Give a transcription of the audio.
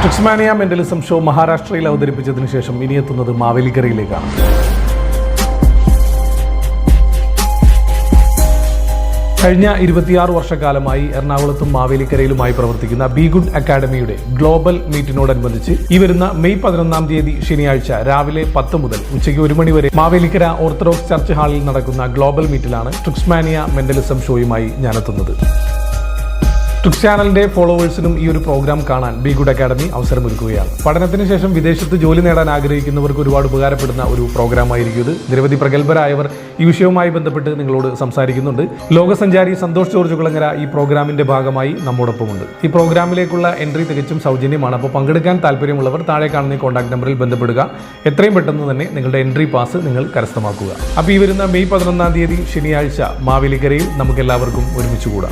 Tricksmania mentalism show മഹാരാഷ്ട്രയിൽ അവതരിപ്പിച്ചതിനു ശേഷം ഇനിയെത്തുന്നത് മാവേലിക്കരയിലേക്കാണ്. കഴിഞ്ഞ 26 വർഷക്കാലമായി എറണാകുളത്തും മാവേലിക്കരയിലുമായി പ്രവർത്തിക്കുന്ന ബി ഗുഡ് അക്കാഡമിയുടെ ഗ്ലോബൽ മീറ്റിനോടനുബന്ധിച്ച് ഈ വരുന്ന മെയ് 11 തീയതി ശനിയാഴ്ച രാവിലെ 10 മുതൽ ഉച്ചയ്ക്ക് 1 മണി വരെ മാവേലിക്കര ഓർത്തഡോക്സ് ചർച്ച് ഹാളിൽ നടക്കുന്ന ഗ്ലോബൽ മീറ്റിലാണ് ട്രിക്സ്മാനിയ മെന്റലിസം ഷോയുമായി ഞാനെത്തുന്നത്. ട്രിക്സ് ചാനലിന്റെ ഫോളോവേഴ്സിനും ഈ ഒരു പ്രോഗ്രാം കാണാൻ ബി ഗുഡ് അക്കാഡമി അവസരമൊരുക്കുകയാണ്. പഠനത്തിന് ശേഷം വിദേശത്ത് ജോലി നേടാൻ ആഗ്രഹിക്കുന്നവർക്ക് ഒരുപാട് ഉപകാരപ്പെടുന്ന ഒരു പ്രോഗ്രാമായിരിക്കും ഇത്. നിരവധി പ്രഗത്ഭരായവർ ഈ വിഷയവുമായി ബന്ധപ്പെട്ട് നിങ്ങളോട് സംസാരിക്കുന്നുണ്ട്. ലോകസഞ്ചാരി സന്തോഷ് ജോർജ് കുളങ്ങര ഈ പ്രോഗ്രാമിന്റെ ഭാഗമായി നമ്മോടൊപ്പമുണ്ട്. ഈ പ്രോഗ്രാമിലേക്കുള്ള എൻട്രി തികച്ചും സൗജന്യമാണ്. അപ്പോൾ പങ്കെടുക്കാൻ താല്പര്യമുള്ളവർ താഴെ കാണുന്ന ഈ കോൺടാക്ട് നമ്പറിൽ ബന്ധപ്പെടുക. എത്രയും പെട്ടെന്ന് തന്നെ നിങ്ങളുടെ എൻട്രി പാസ് നിങ്ങൾ കരസ്ഥമാക്കുക. അപ്പോൾ ഈ വരുന്ന മെയ് 11 തീയതി ശനിയാഴ്ച മാവേലിക്കരയിൽ നമുക്ക് എല്ലാവർക്കും ഒരുമിച്ച് കൂടാം.